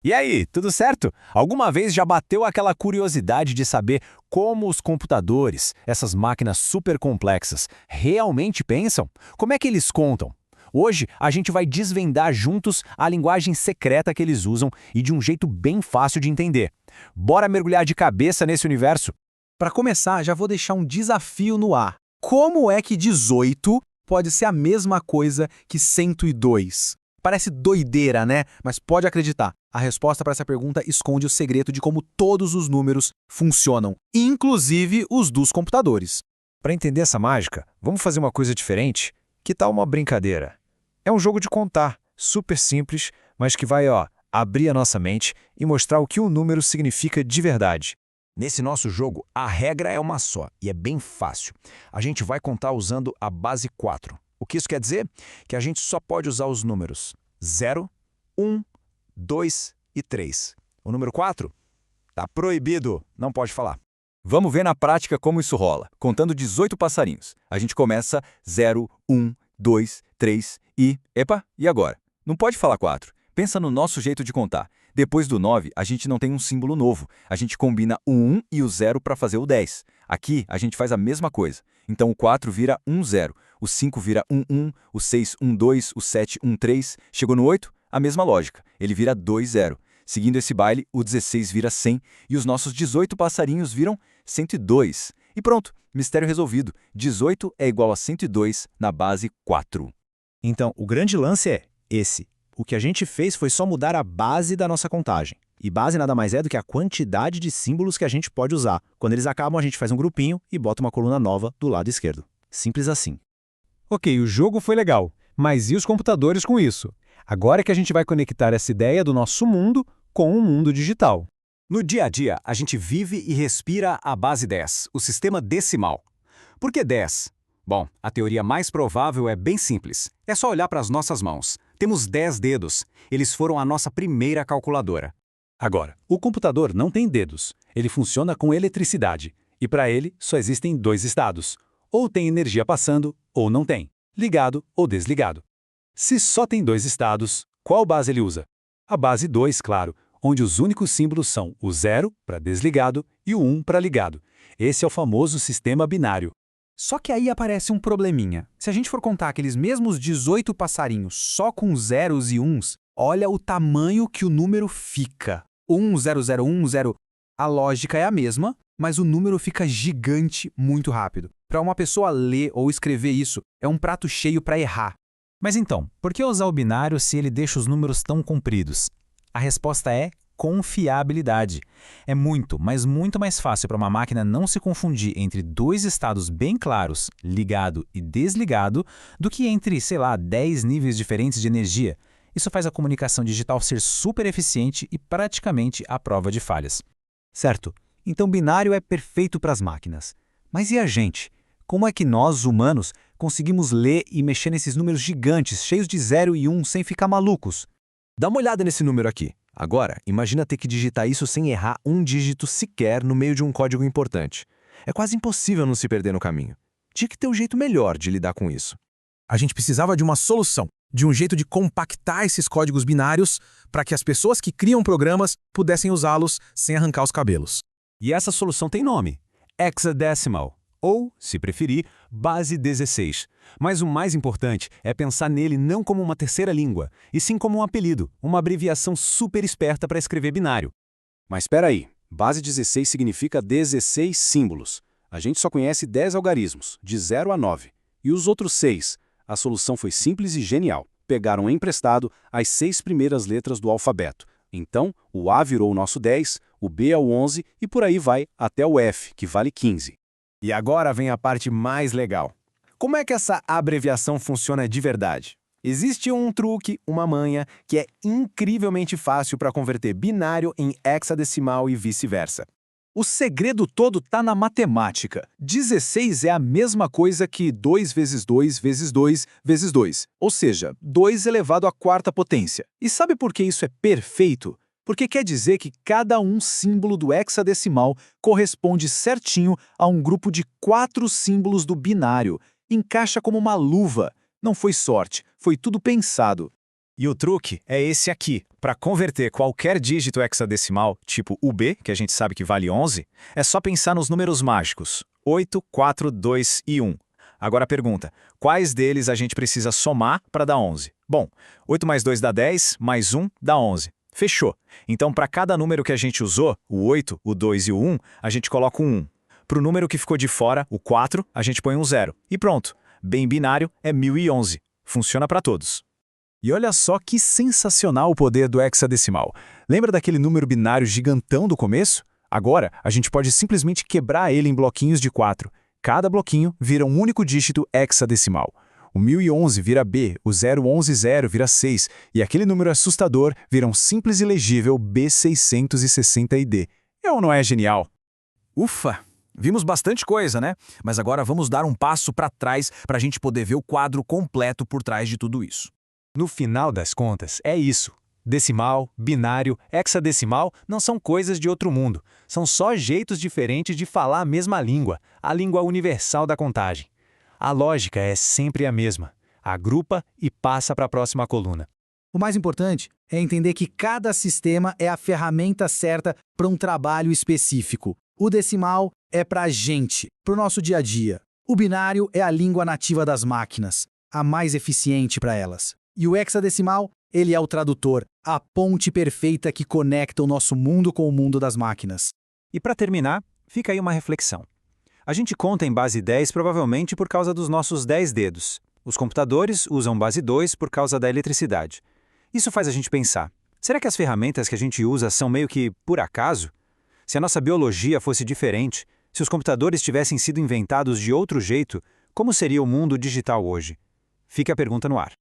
E aí, tudo certo? Alguma vez já bateu aquela curiosidade de saber como os computadores, essas máquinas super complexas, realmente pensam? Como é que eles contam? Hoje a gente vai desvendar juntos a linguagem secreta que eles usam e de um jeito bem fácil de entender. Bora mergulhar de cabeça nesse universo? Para começar, já vou deixar um desafio no ar. Como é que 18 pode ser a mesma coisa que 102? Parece doideira, né? Mas pode acreditar. A resposta para essa pergunta esconde o segredo de como todos os números funcionam, inclusive os dos computadores. Para entender essa mágica, vamos fazer uma coisa diferente? Que tal uma brincadeira? É um jogo de contar, super simples, mas que vai, abrir a nossa mente e mostrar o que um número significa de verdade. Nesse nosso jogo, a regra é uma só e é bem fácil. A gente vai contar usando a base 4. O que isso quer dizer? Que a gente só pode usar os números 0, 1, 2 e 3. O número 4? Tá proibido, não pode falar. Vamos ver na prática como isso rola, contando 18 passarinhos. A gente começa 0, 1, 2, 3 e... Epa, e agora? Não pode falar 4. Pensa no nosso jeito de contar. Depois do 9, a gente não tem um símbolo novo. A gente combina o 1 e o 0 para fazer o 10. Aqui, a gente faz a mesma coisa. Então, o 4 vira 1, 0. O 5 vira 1, 1. O 6, 1, 2. O 7, 1, 3. Chegou no 8? A mesma lógica. Ele vira 2, 0. Seguindo esse baile, o 16 vira 100 e os nossos 18 passarinhos viram 102. E pronto, mistério resolvido. 18 é igual a 102 na base 4. Então, o grande lance é esse. O que a gente fez foi só mudar a base da nossa contagem. E base nada mais é do que a quantidade de símbolos que a gente pode usar. Quando eles acabam, a gente faz um grupinho e bota uma coluna nova do lado esquerdo. Simples assim. Ok, o jogo foi legal, mas e os computadores com isso? Agora é que a gente vai conectar essa ideia do nosso mundo com o mundo digital. No dia a dia, a gente vive e respira a base 10, o sistema decimal. Por que 10? Bom, a teoria mais provável é bem simples. É só olhar para as nossas mãos. Temos 10 dedos. Eles foram a nossa primeira calculadora. Agora, o computador não tem dedos. Ele funciona com eletricidade. E para ele, só existem dois estados. Ou tem energia passando, ou não tem. Ligado ou desligado. Se só tem dois estados, qual base ele usa? A base 2, claro, onde os únicos símbolos são o 0 para desligado e o 1 para ligado. Esse é o famoso sistema binário. Só que aí aparece um probleminha. Se a gente for contar aqueles mesmos 18 passarinhos só com zeros e uns, olha o tamanho que o número fica. 10010. A lógica é a mesma, mas o número fica gigante muito rápido. Para uma pessoa ler ou escrever isso, é um prato cheio para errar. Mas então, por que usar o binário se ele deixa os números tão compridos? A resposta é confiabilidade. É muito, mas muito mais fácil para uma máquina não se confundir entre dois estados bem claros, ligado e desligado, do que entre, 10 níveis diferentes de energia. Isso faz a comunicação digital ser super eficiente e praticamente à prova de falhas. Certo, então binário é perfeito para as máquinas. Mas e a gente? Como é que nós, humanos, conseguimos ler e mexer nesses números gigantes, cheios de 0 e 1, sem ficar malucos? Dá uma olhada nesse número aqui. Agora, imagina ter que digitar isso sem errar um dígito sequer no meio de um código importante. É quase impossível não se perder no caminho. Tinha que ter um jeito melhor de lidar com isso. A gente precisava de uma solução, de um jeito de compactar esses códigos binários para que as pessoas que criam programas pudessem usá-los sem arrancar os cabelos. E essa solução tem nome: hexadecimal, ou, se preferir, base 16. Mas o mais importante é pensar nele não como uma terceira língua, e sim como um apelido, uma abreviação super esperta para escrever binário. Mas espera aí, base 16 significa 16 símbolos. A gente só conhece 10 algarismos, de 0 a 9. E os outros 6? A solução foi simples e genial. Pegaram emprestado as 6 primeiras letras do alfabeto. Então, o A virou o nosso 10, o B é o 11 e por aí vai até o F, que vale 15. E agora vem a parte mais legal. Como é que essa abreviação funciona de verdade? Existe um truque, uma manha, que é incrivelmente fácil para converter binário em hexadecimal e vice-versa. O segredo todo está na matemática. 16 é a mesma coisa que 2 vezes 2 vezes 2 vezes 2, ou seja, 2 elevado à quarta potência. E sabe por que isso é perfeito? Porque quer dizer que cada símbolo do hexadecimal corresponde certinho a um grupo de 4 símbolos do binário. Encaixa como uma luva. Não foi sorte, foi tudo pensado. E o truque é esse aqui. Para converter qualquer dígito hexadecimal, tipo UB, que a gente sabe que vale 11, é só pensar nos números mágicos, 8, 4, 2 e 1. Agora a pergunta, quais deles a gente precisa somar para dar 11? Bom, 8 mais 2 dá 10, mais 1 dá 11. Fechou. Então, para cada número que a gente usou, o 8, o 2 e o 1, a gente coloca um 1. Para o número que ficou de fora, o 4, a gente põe um 0. E pronto. Bem binário é 1011. Funciona para todos. E olha só que sensacional o poder do hexadecimal. Lembra daquele número binário gigantão do começo? Agora, a gente pode simplesmente quebrar ele em bloquinhos de 4. Cada bloquinho vira um único dígito hexadecimal. O 1011 vira B, o 0110 vira 6, e aquele número assustador vira um simples e legível B660ID. É ou não é genial? Ufa! Vimos bastante coisa, né? Mas agora vamos dar um passo para trás para a gente poder ver o quadro completo por trás de tudo isso. No final das contas, é isso. Decimal, binário, hexadecimal não são coisas de outro mundo. São só jeitos diferentes de falar a mesma língua, a língua universal da contagem. A lógica é sempre a mesma. Agrupa e passa para a próxima coluna. O mais importante é entender que cada sistema é a ferramenta certa para um trabalho específico. O decimal é para a gente, para o nosso dia a dia. O binário é a língua nativa das máquinas, a mais eficiente para elas. E o hexadecimal, ele é o tradutor, a ponte perfeita que conecta o nosso mundo com o mundo das máquinas. E para terminar, fica aí uma reflexão. A gente conta em base 10 provavelmente por causa dos nossos 10 dedos. Os computadores usam base 2 por causa da eletricidade. Isso faz a gente pensar, será que as ferramentas que a gente usa são meio que por acaso? Se a nossa biologia fosse diferente, se os computadores tivessem sido inventados de outro jeito, como seria o mundo digital hoje? Fica a pergunta no ar.